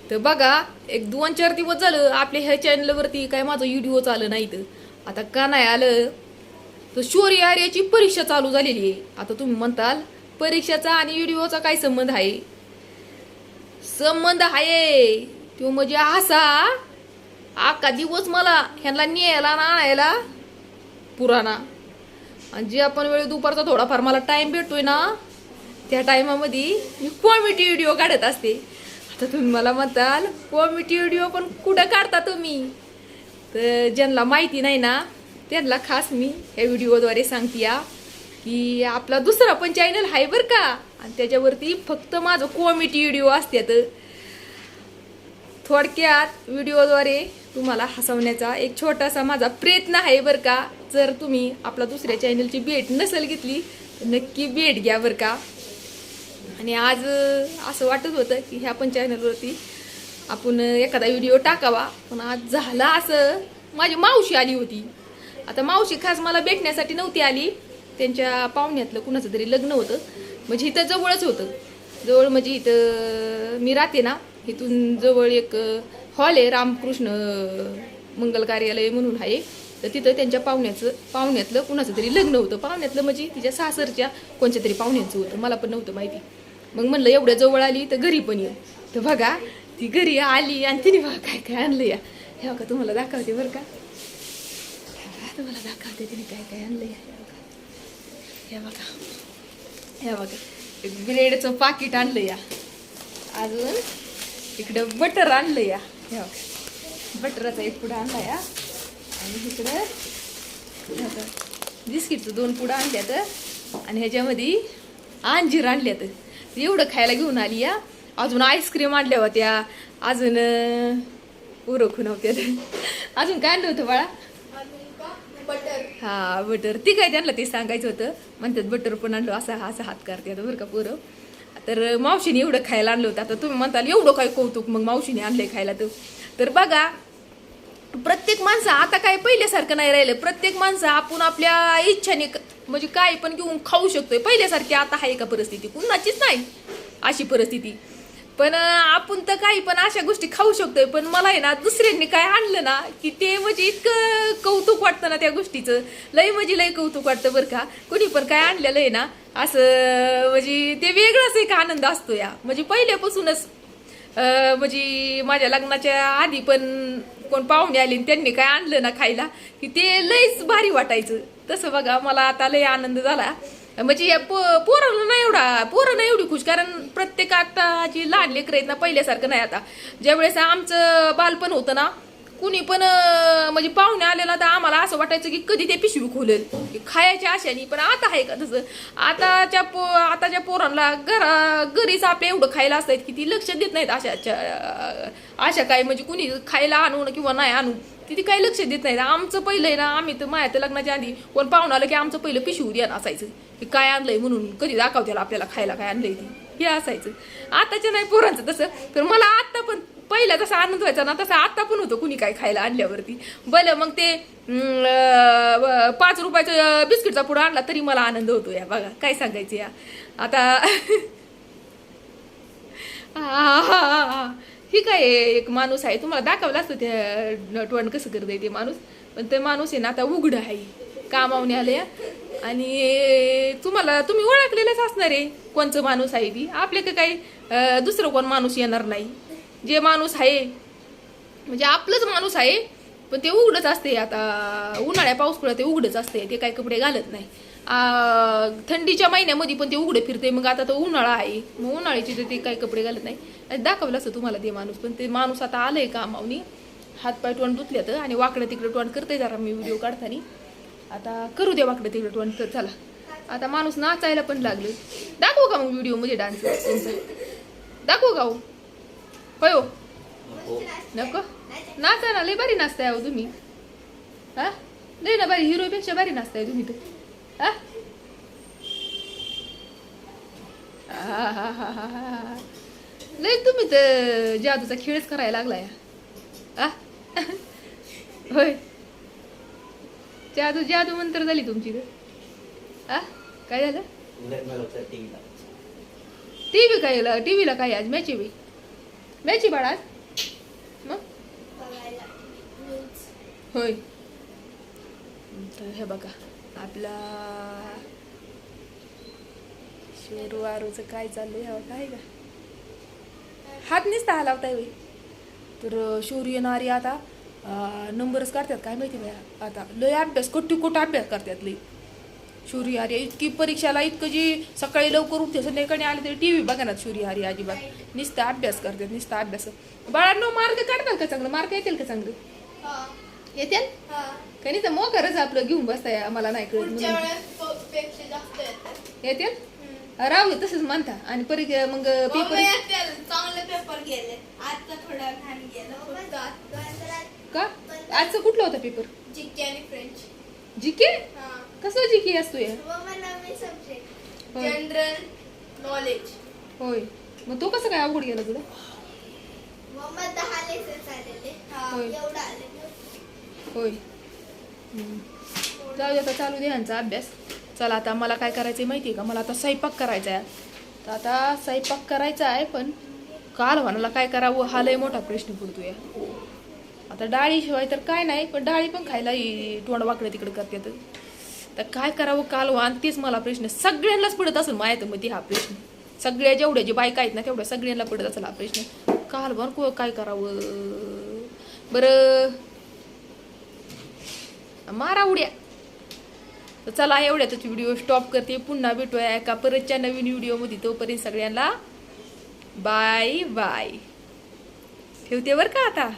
तर बघा एक 2-4 दिवस झालं आपल्या ह्या चॅनलवरती काय माझं व्हिडिओ चालू नाही. तर आता का नाही आलं तर शौर्य आर्याची परीक्षा चालू झालेली आहे. आता तुम्ही म्हणताल परीक्षाचा आणि व्हिडिओचा काय संबंध आहे? संबंध आहे तो म्हणजे असा, अख्खा दिवस मला ह्यांना न्यायला ना आणायला पुराणा. आणि जे आपण वेळ दुपारचा थोडाफार मला टाइम भेटतोय ना त्या टायमामध्ये मी कॉमेडी व्हिडिओ काढत असते. आता तुम्ही मला म्हणताल कॉमेडी व्हिडिओ पण कुठं काढता तुम्ही? तर ज्यांना माहिती नाही ना त्यांना खास मी या व्हिडिओद्वारे सांगते या की आपला दुसरा पण चॅनल आहे बरं का, आणि त्याच्यावरती फक्त माझं कॉमेडी व्हिडिओ असतात. थोडक्यात व्हिडिओद्वारे तुम्हाला हसवण्याचा एक छोटासा माझा प्रयत्न आहे बरं का. जर तुम्ही आपला दुसऱ्या चॅनलची भेट नसेल घेतली तर नक्की भेट घ्या बरं का. आणि आज असं वाटत होतं की ह्या पण चॅनलवरती आपण एखादा व्हिडिओ टाकावा, पण आज झालं असं, माझी मावशी आली होती. आता मावशी खास मला भेटण्यासाठी नव्हती आली, त्यांच्या पाहुण्यातलं कुणाचं तरी लग्न होतं. म्हणजे इथं जवळच होतं, जवळ म्हणजे इथं मी राहते ना इथून जवळ एक हॉल आहे, रामकृष्ण मंगल कार्यालय म्हणून आहे. तर तिथं त्यांच्या पाहुण्यातलं कुणाचं तरी लग्न होतं. पाहुण्यातलं म्हणजे तिच्या सासरच्या कोणत्या तरी पाहुण्यांचं होतं, मला पण नव्हतं माहिती. मग म्हणलं एवढ्या जवळ आली तर घरी पण ये. तर बघा ती घरी आली आणि तिने बघा काय काय आणलं या. हे बघा तुम्हाला दाखवते बरं का, तुम्हाला दाखवते तिने काय काय आणलं या. हे बघा, हे बघा एक ब्रेडचं पाकिट आणलं या. अजून इकडं बटर आणलं या. हे बघा बटराचा एक पुडा आणला या. आणि इकडं बिस्किटचं 2 पुडा आणल्यात. आणि ह्याच्यामध्ये अंजीर आणल्यात. एवढं खायला घेऊन आली या. अजून आईस्क्रीम आणल्या होत्या. अजून उरखून होत्या. अजून काय आणलं होतं बाळा? बटर. हा बटर. ती काय त्यांना ते सांगायचं होतं. म्हणतात बटर पण आणलं, असा असा हात करते आता बरं का पोरं. तर मावशीने एवढं खायला आणलं होतं. आता तुम्ही म्हणताल एवढं काय कौतुक मग मावशीने आणलंय खायला. तर बघा प्रत्येक माणसं आता काय पहिल्यासारखं नाही राहिलं. प्रत्येक माणसं आपण आपल्या इच्छाने म्हणजे काय पण घेऊन खाऊ शकतोय. पहिल्यासारखी आता आहे का परिस्थिती? कुणाचीच नाही अशी परिस्थिती. पण आपण तर काही पण अशा गोष्टी खाऊ शकतोय. पण मला आहे ना दुसऱ्यांनी काय आणलं ना की ते म्हणजे इतकं कौतुक वाटतं ना त्या गोष्टीचं. लय म्हणजे लय कौतुक वाटतं बरं का. कोणी पण काय आणलेलं आहे ना असं म्हणजे ते वेगळाच एक आनंद असतो या. म्हणजे पहिल्यापासूनच म्हणजे माझ्या लग्नाच्या आधी पण कोण पाहुणे आले त्यांनी काय आणलं ना खायला की ते लयच भारी वाटायचं. तसं बघा मला आता लय आनंद झाला. म्हणजे पोरांना नाही एवढा, पोरं नाही एवढी खुश, कारण प्रत्येक आताची लहान लेकरं आहेत ना पहिल्यासारखं नाही. आता ज्यावेळेस आमचं बालपण होतं ना कुणी पण म्हणजे पाहुणे आलेला तर आम्हाला असं वाटायचं की कधी ते पिशवी खोलेल खायच्या आशानी. पण आता आहे का तसं? आताच्या पोरांना घरीच आपल्या एवढं खायला असतात की ती लक्ष देत नाहीत अशा काय म्हणजे कुणी खायला आणू किंवा नाही आणू ती काही लक्ष देत नाहीत. आमचं पहिलं आहे ना, आम्ही तर माझ्या लग्नाच्या आधी कोण पाहुणं आलं की आमचं पहिलं पिशवी द्या असायचं की काय आणलंय म्हणून, कधी दाखवत्याला आपल्याला खायला काय आणलंय ती हे असायचं. आताच्या नाही पोरांचं तसं. तर मला आता पण पहिला तसा आनंद व्हायचा ना तसा आता पण होतो कुणी काय खायला आणल्यावरती. भलं मग ते 5 रुपयाचा बिस्किटचा पुडा आणला तरी मला आनंद होतो या. बघा काय सांगायचं या आता. ही काय एक माणूस आहे, तुम्हाला दाखवलं असतं ते टोन कसं करत ते माणूस. पण ते माणूस आहे ना आता उघडं आहे, कामावणे आले. आणि तुम्ही ओळखलेलंच असणार आहे कोणचं माणूस आहे ती. आपल्या काही दुसरं कोण माणूस येणार नाही. जे माणूस आहे म्हणजे आपलंच माणूस आहे, पण ते उघडच असते. आता उन्हाळ्या पाऊस ते उघडच असते, ते काही कपडे घालत नाही. थंडीच्या महिन्यामध्ये पण ते उघडे फिरते. मग आता तो उन्हाळा आहे, मग उन्हाळ्याचे ते काही कपडे घालत नाही. दाखवलं असतं तुम्हाला ते माणूस. पण ते माणूस आता आलंय कामावनी, हातपाय तोंड धुतल्यात आणि वाकडं तिकडं तोंड करते जरा मी व्हिडिओ काढताना. आता करू दे वाकडं तिकडं तोंड. चला आता माणूस नाचायला पण लागलं. दाखवू का मग व्हिडिओ मध्ये डान्स तुमचा? दाखवू का हो? होय हो नको नाचा ना, लय भारी नाचताय हो तुम्ही. हा लय ना भारी, हिरोपेक्षा भारी नाचताय तुम्ही तर. हा हा हा हा हा हा लय तुम्ही तर जादूचा खेळच करायला लागलाय. होय जादू जादू मंत्र झाली तुमची तर. काय झालं? टीव्ही काय टीव्हीला काय आज मॅच आहे बाळा? मग बघायला न्यूज. होय. तर हे बघा आपला शेरवारूचं काय चाललंय हवं काय का हात नुसता हलावताय होय. तर शौर्य येणारी आता नंबरच काढतात काय माहिती बाया. आता लय अभ्यास कुठं अभ्यास करतात लय शौर्य आर्या. इतकी परीक्षाला इतकं जी सकाळी लवकर उठते संध्याकाळी आले तरी टी व्ही बघा ना शौर्य आर्या अजिबात नुसता अभ्यास करतात नुसता अभ्यास. बाळांनो मार्क काढतात का चांगलं मार्क येतील का चांगलं हा. येतील हा. का नाही तर मग खरंच आपलं घेऊन बसताय आम्हाला नाही कळत पुढच्या म्हणून. वेळेस पेक्षा जास्त येतात. येतील राहू दे तसंच म्हणता आणि परीक्षा मग पेपर चांगले पेपर गेले. आता थोडा घाण गेला का आजचं कुठला होता पेपर जीके आणि फ्रेंच. जीके हा. कसं जीके असतो या सब्जेक्ट जनरल नॉलेज. होय मग तो कसं काय अवघड गेला तुला मग 10 लेसन आलेले. हा होय. एवढा आले. होय जाऊ दे आता चालू दे यांचा अभ्यास. चला आता मला काय करायचं आहे माहिती आहे का मला आता स्वयंपाक करायचा आहे. तर आता स्वयंपाक करायचा आहे पण कालवणाला काय करावं हा लय मोठा प्रश्न पडतो या. आता डाळीशिवाय तर काय नाही पण डाळी पण खायला तोंड वाकडे तिकडे करतात. तर काय करावं कालवण तेच मला प्रश्न सगळ्यांनाच पडत असेल माहिती मध्ये हा प्रश्न. सगळ्या जेवढ्या जे बायका आहेत ना तेवढ्या सगळ्यांना पडत असेल हा प्रश्न कालवण काय करावं बरं मारा उड्या. तर चला एवढ्यातच व्हिडिओ स्टॉप करते. पुन्हा भेटूया एका परतच्या नवीन व्हिडिओमध्ये. तोपर्यंत सगळ्यांना बाय बाय ठेवते बरं का आता.